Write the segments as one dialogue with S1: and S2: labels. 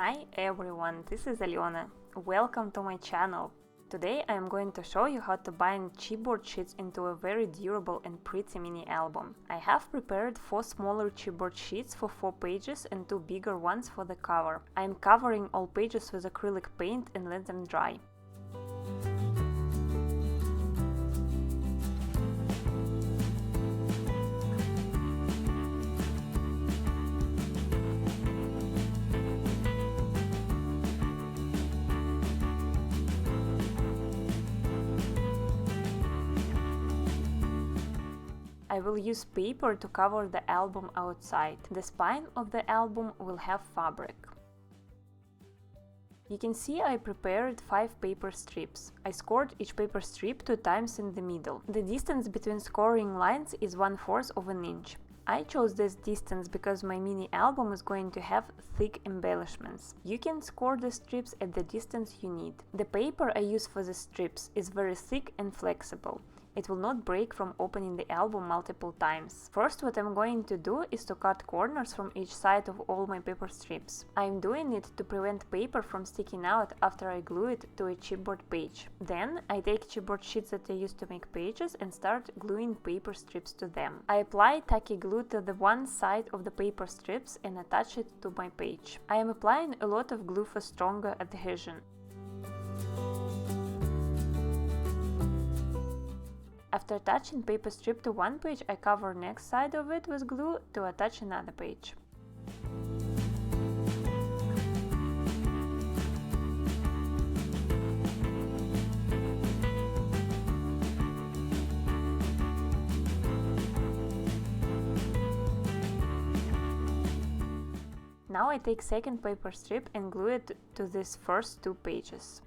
S1: Hi everyone, this is Aliona. Welcome to my channel. Today I am going to show you how to bind chipboard sheets into a very durable and pretty mini album. I have prepared 4 smaller chipboard sheets for 4 pages and 2 bigger ones for the cover. I am covering all pages with acrylic paint and let them dry. I will use paper to cover the album outside. The spine of the album will have fabric. You can see I prepared 5 paper strips. I scored each paper strip 2 times in the middle. The distance between scoring lines is 1/4 of an inch. I chose this distance because my mini album is going to have thick embellishments. You can score the strips at the distance you need. The paper I use for the strips is very thick and flexible. It will not break from opening the album multiple times. First, what I'm going to do is to cut corners from each side of all my paper strips. I'm doing it to prevent paper from sticking out after I glue it to a chipboard page. Then, I take chipboard sheets that I used to make pages and start gluing paper strips to them. I apply tacky glue to the one side of the paper strips and attach it to my page. I am applying a lot of glue for stronger adhesion. After attaching paper strip to one page, I cover next side of it with glue to attach another page. Now I take second paper strip and glue it to these first 2 pages.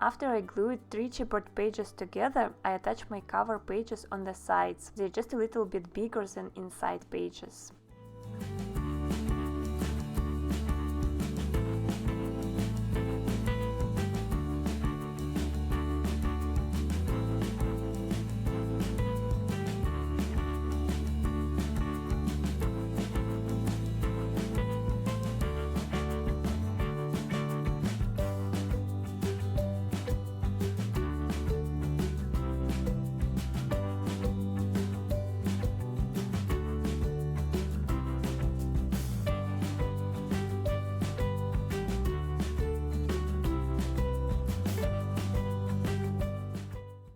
S1: After I glued 3 chipboard pages together, I attach my cover pages on the sides. They're just a little bit bigger than inside pages.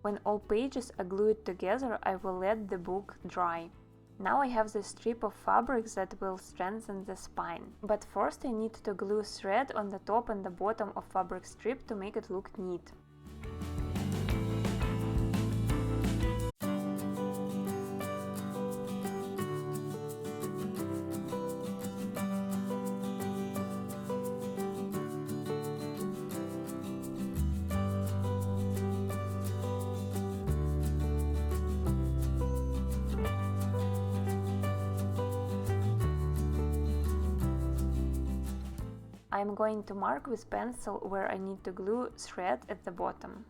S1: When all pages are glued together, I will let the book dry. Now I have this strip of fabric that will strengthen the spine. But first I need to glue thread on the top and the bottom of fabric strip to make it look neat. I am going to mark with pencil where I need to glue thread at the bottom.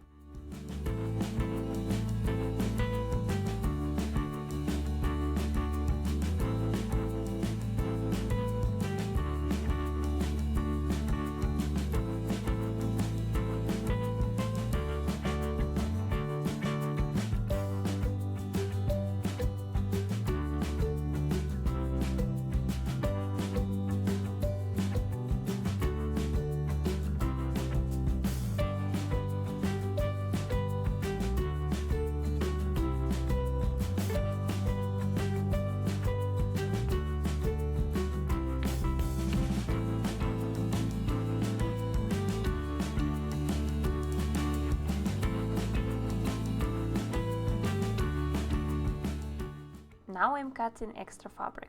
S1: Now I'm cutting extra fabric.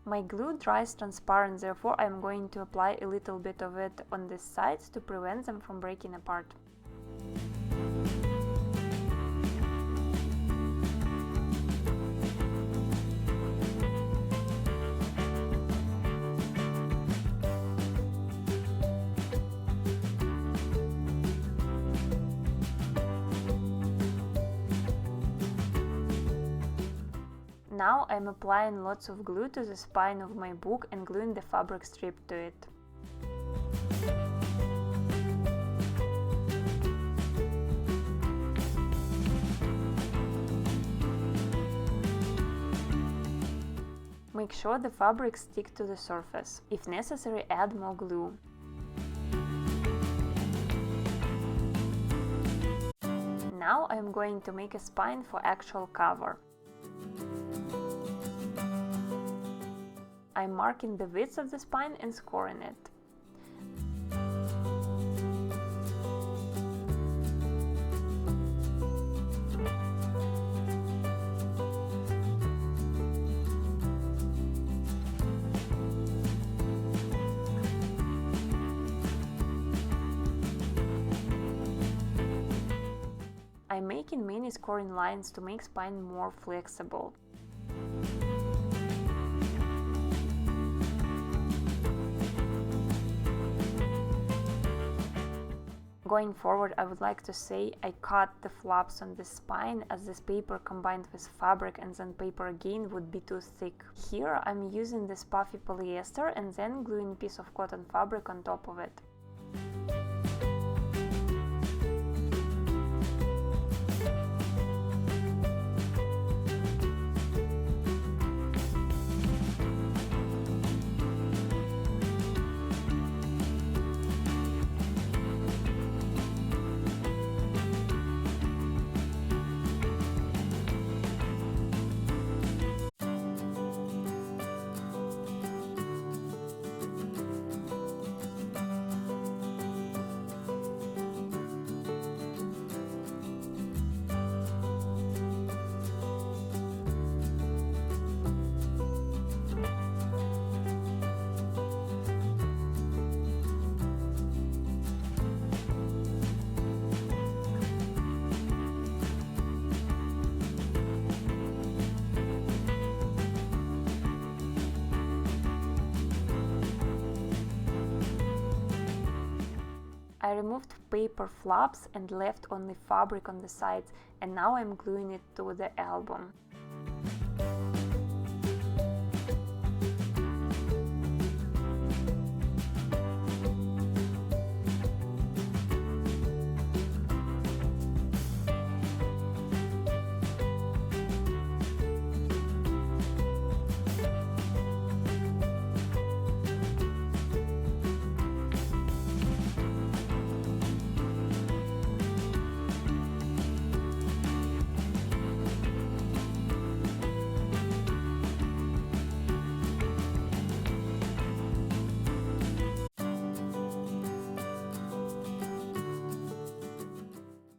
S1: My glue dries transparent, therefore I'm going to apply a little bit of it on the sides to prevent them from breaking apart. Now I'm applying lots of glue to the spine of my book and gluing the fabric strip to it. Make sure the fabric sticks to the surface. If necessary, add more glue. Now I'm going to make a spine for actual cover. I'm marking the width of the spine and scoring it. I'm making many scoring lines to make spine more flexible. Going forward, I would like to say I cut the flaps on the spine, as this paper combined with fabric and then paper again would be too thick. Here I'm using this puffy polyester and then gluing a piece of cotton fabric on top of it. I removed paper flaps and left only fabric on the sides, and now I'm gluing it to the album.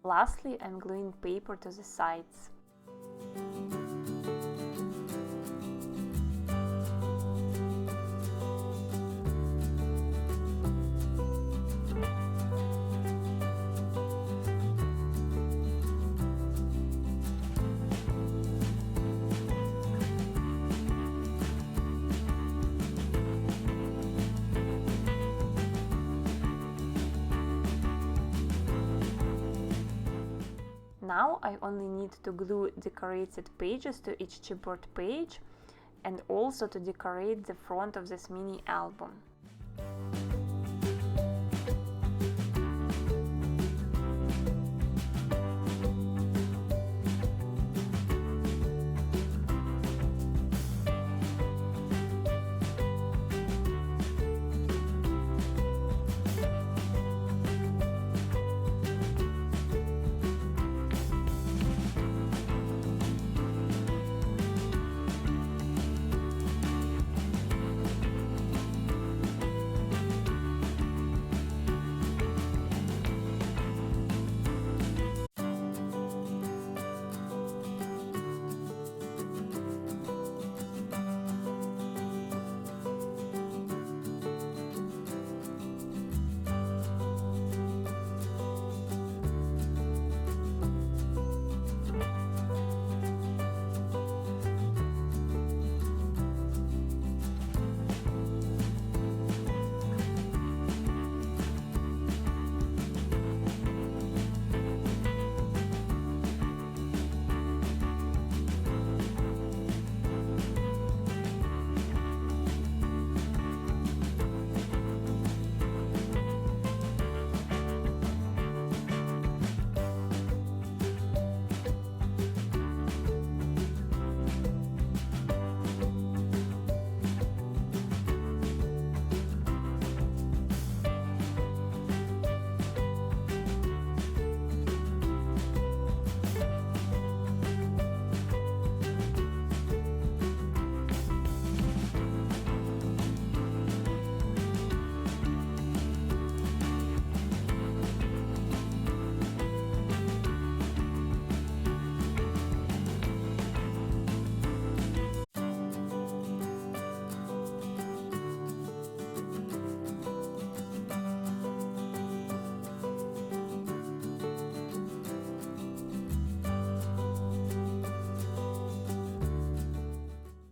S1: Lastly, I'm gluing paper to the sides. Now I only need to glue decorated pages to each chipboard page and also to decorate the front of this mini album.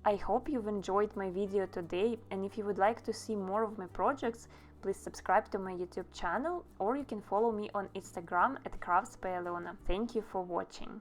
S1: I hope you've enjoyed my video today, and if you would like to see more of my projects, please subscribe to my YouTube channel, or you can follow me on Instagram at crafts by Alena. Thank you for watching.